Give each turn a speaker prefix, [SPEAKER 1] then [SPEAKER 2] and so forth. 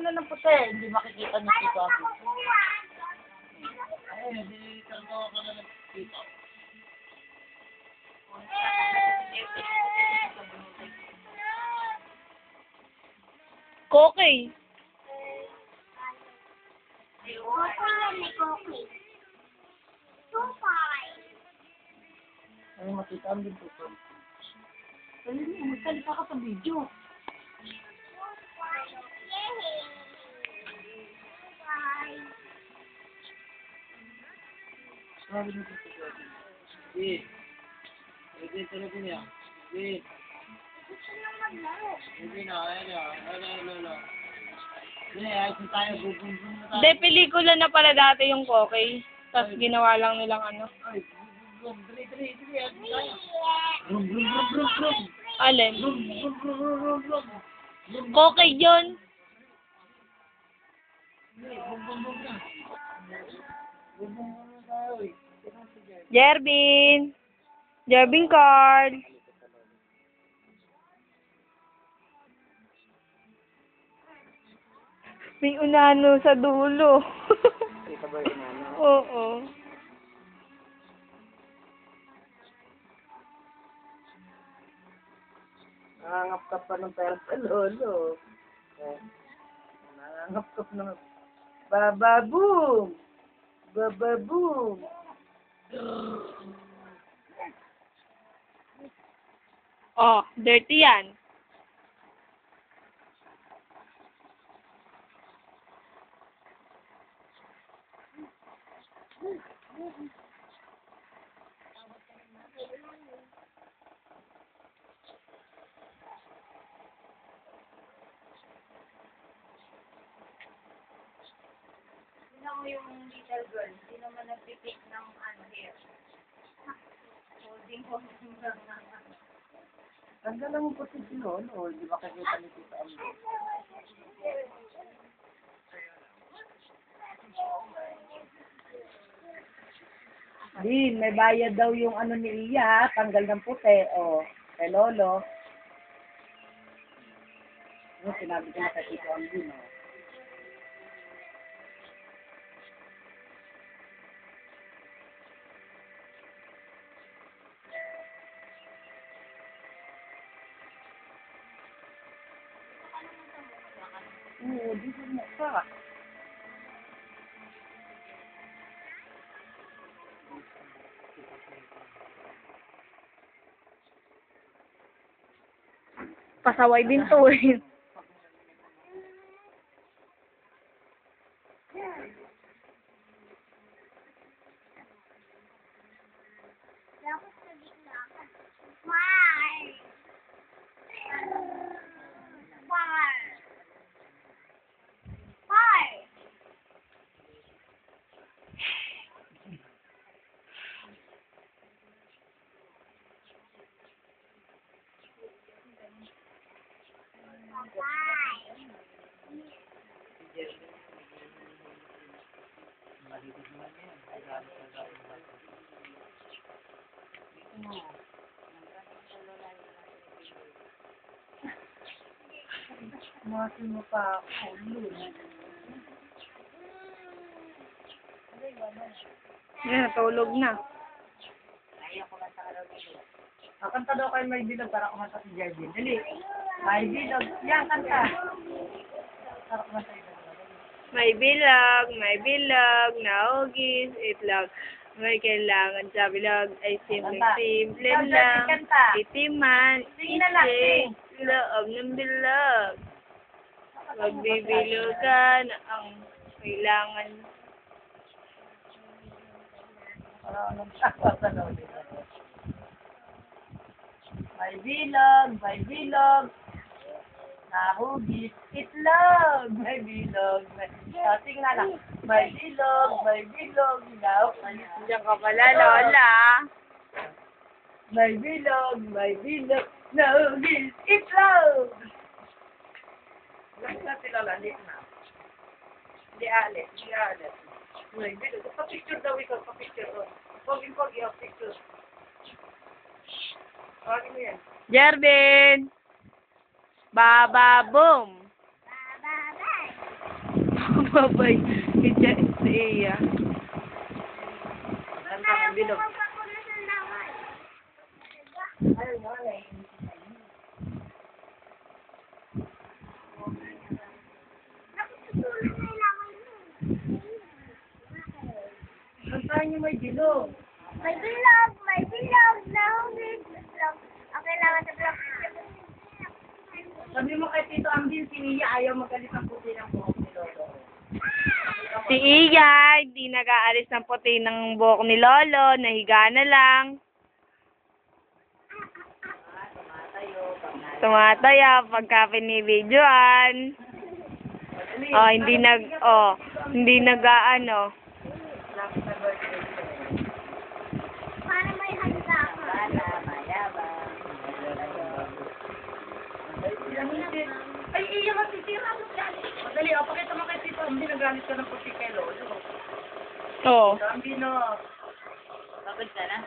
[SPEAKER 1] na ng puti. Hindi makikita ni Tito Abi. Ay, hindi kargawa ka na ng Tito.
[SPEAKER 2] Koki.
[SPEAKER 1] Ay, makita ang din Tito. Ay, magsalita ka sa video. Sabi mo Tito Abi. Hindi. Hindi talaga niya. Hindi. Hindi na, ayun na. Hindi, ayos na tayo. Bubunbun na tayo.
[SPEAKER 2] De, pelikula na pala dati yung Koki. Tapos ginawa lang nilang ano.
[SPEAKER 1] Ay, brum, dali, ayos na tayo. Brum.
[SPEAKER 2] Alin?
[SPEAKER 1] Brum.
[SPEAKER 2] Koki yun.
[SPEAKER 1] Hindi, brum na. Brum na tayo eh.
[SPEAKER 2] Jervin. Jervin Carl. May unano sa dulo.
[SPEAKER 1] Kita ba yung ano?
[SPEAKER 2] Oo.
[SPEAKER 1] Nangangap ka pa ng pera sa lolo. Nangangap ka pa ng... Bababoom!
[SPEAKER 2] Oh, dirty yan.
[SPEAKER 3] Sino mo yung little girl? Sino man nagpipick ng hair? Holding lang na.
[SPEAKER 1] Tanggal lang yung puti si lolo. Di ba kakita ni Tita Ami? Din, may bayad daw yung ano ni Iya, tanggal ng puti, kay lolo. Ano, sinabi ko na kay Tito Ami, no? Oo, dito mo ka.
[SPEAKER 2] Pasaway din to eh.
[SPEAKER 1] Masin mo pa ako,
[SPEAKER 2] Yan, tulog na.
[SPEAKER 1] Kanta daw kayo may bilog para kumanta si Jervin. Dali. May bilog. Yan, kanta. Para kumanta si Jervin.
[SPEAKER 2] May bilog, naugis, itlog. May kailangan sa bilog ay simple lang. Itiman, isip, loob ng bilog. Magbibilogan ang kailangan.
[SPEAKER 1] Anong sa lolo? May bilog. Nahugis, itlog. May bilog. Tingnan na lang. May bilog, nahugis.
[SPEAKER 2] Diyan ka pala, Lola.
[SPEAKER 1] May bilog, nahugis, itlog. Lahat sila lalit na. Di alit. May bilog. Pa-picture daw ikaw, pa-picture. Pogi, picture. Pagi mo yan.
[SPEAKER 2] Jervin. Baba boom. Babay. Si Iya.
[SPEAKER 1] Kanta ng bilog. Kantahan niyo may bilog.
[SPEAKER 3] May bilog na humid. Okay lang sa vlog.
[SPEAKER 1] Sabi mo kay Tito Angel, si Iya ayaw magalit ng puti ng buhok ni Lolo.
[SPEAKER 2] Si Iya, hindi nag-aalis ng puti ng buhok ni Lolo. Nahiga na lang. Tumataya pagka pinibidyoan. Oh, hindi nag-aano.
[SPEAKER 3] Para may handa ka.
[SPEAKER 1] Ay, Iya, masisira mo yan. Madali, pakita mo kay Tito Angel, nagalit ka ng puti kay Lolo.
[SPEAKER 2] Oo.
[SPEAKER 1] Tito Angel, no. Pagod ka na?